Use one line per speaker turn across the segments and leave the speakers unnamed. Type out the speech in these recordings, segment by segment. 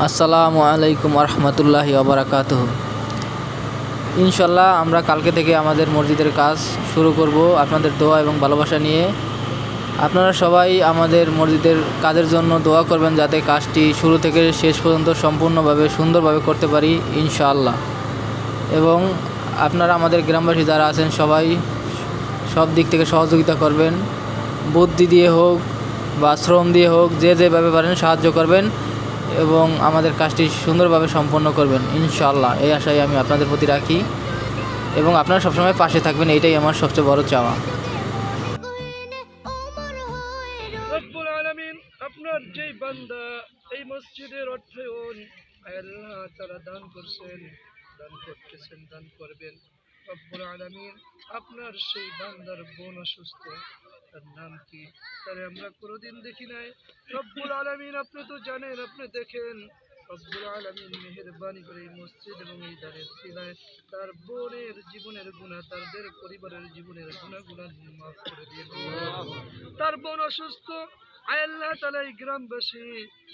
আসসালামু আলাইকুম রহমতুল্লাহি ওবারাকাতুহু। ইনশাল্লাহ আমরা কালকে থেকে আমাদের মসজিদের কাজ শুরু করব আপনাদের দোয়া এবং ভালোবাসা নিয়ে। আপনারা সবাই আমাদের মসজিদের কাজের জন্য দোয়া করবেন যাতে কাজটি শুরু থেকে শেষ পর্যন্ত সম্পূর্ণভাবে সুন্দরভাবে করতে পারি ইনশাআল্লাহ। এবং আপনারা আমাদের গ্রামবাসী যারা আছেন সবাই সব দিক থেকে সহযোগিতা করবেন, বুদ্ধি দিয়ে হোক বা শ্রম দিয়ে হোক, যে যেভাবে পারেন সাহায্য করবেন এবং আমাদের কাজটি সুন্দরভাবে সম্পন্ন করবেন ইনশাআল্লাহ। এই আশাই আমি আপনাদের প্রতি রাখি এবং আপনারা সবসময় পাশে থাকবেন, এইটাই আমার সবচেয়ে বড় চাওয়া।
রব্বুল আলামিন আপনার যেই বান্দা এই মসজিদের অর্থায়ন আল্লাহ তাআলা দান করছেন, দান করতেছেন, দান করবেন। রব্বুল আলামিন আপনার সেই বান্দার বোন অসুস্থ, তার নাম কি তারে আমরা কোনোদিন দেখি নাই। রব্বুল আলামিন আপনি তো জানেন, আপনি দেখেন। রব্বুল আলামিন মেহেরবানি করে এই মসজিদ এবং এই দানের সিলায় তার বোনের জীবনের গুনাহ, তাদের পরিবারের জীবনের গুনাহগুলো মাফ করে দিয়ে, তার বোন অসুস্থ আয় আল্লাহ তাআলা এই গ্রামবাসী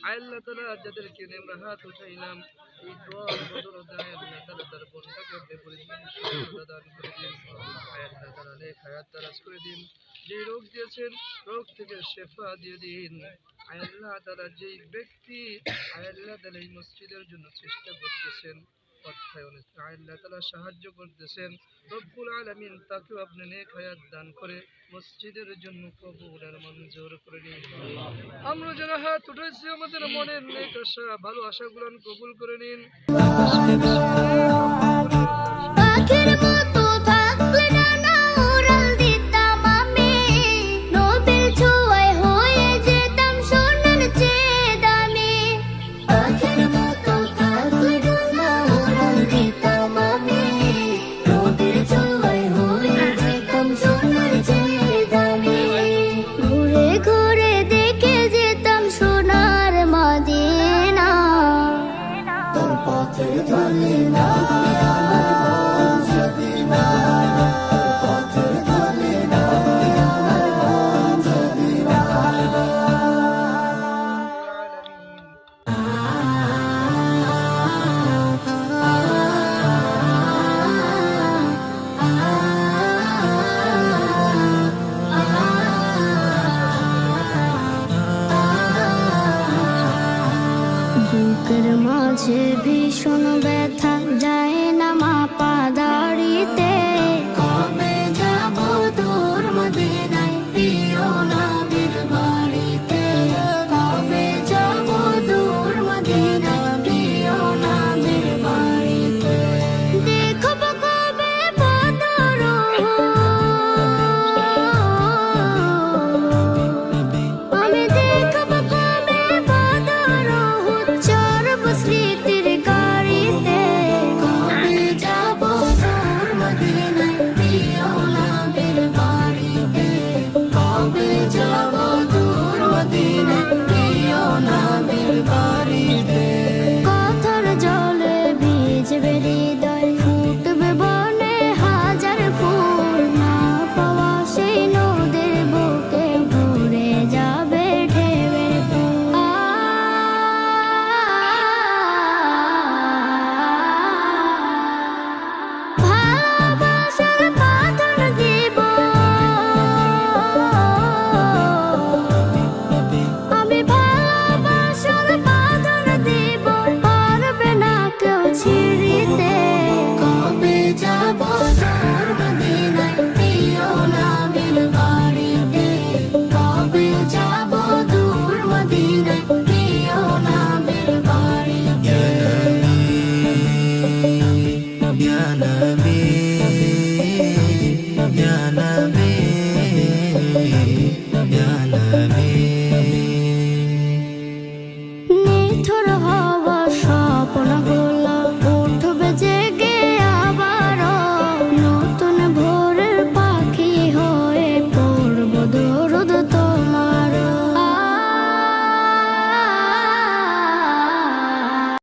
আয় আল্লাহ তাআলা যাদেরকে আমরা হাত উঠাইলাম এই দোয়ার বদৌলতে আয় আল্লাহ তাআলা তার বোনটাকে আপনি পরিপূর্ণ সুস্থতা দান করে দিন। আয় আল্লাহ তাআলা নেক হায়াত দারাজ করে দিন। যে রোগ দিয়েছেন রোগ থেকে শেফা দিয়ে দিন। আয় আল্লাহ তাআলা যেই ব্যক্তি আয় আল্লাহ তাআলা এই মসজিদের জন্য চেষ্টা করতেছেন, অর্থায়নে আয় আল্লাহ তাআলা সাহায্য করতেছেন, রব্বুল আলামিন তাকেও আপনি নেক হায়াত দান করে মসজিদের জন্য কবুল আর মঞ্জুর করে নিন। আমরা যারা হাত উঠাইছি আমাদের মনের নেক আশা ভালো আশাগুলো কবুল করে নিন।
বুকের মাঝে ভীষণ ব্যথা যায় না মাপা দাড়িতে, কবে যাব তোর মদিনায় প্রিয় নবীর বাড়িতে, কবে যাব তোর মদিনায় প্রিয় নবীর বাড়িতে, দেখব কবে বদর আমি দেখব কবে বদর স্মৃতির গাড়িতে, কবে যাব তোর মদিনায় প্রিয় নবীর বাড়িতে, কবে যাব তোর মদিনায় প্রিয় নবীর বাড়িতে। কথার জলে ভিজবে হৃদয়, ফুটবে বনে হাজার ফুল, না পাওয়া সেই নদীর বুকে ভরে যাবে ঢেউয়ের ফুল। ভালোবাসার পাথর দিব আমি, ভালোবাসার পাথর দিব, পারবে না কেউ ছিঁড়িতে, কবে যাব তোর মদিনায় প্রিয় নবীর বাড়িতে, কবে যাব তোর মদিনায় প্রিয় নবীর বাড়িতে।
Ya Nabi, Ya Nabi,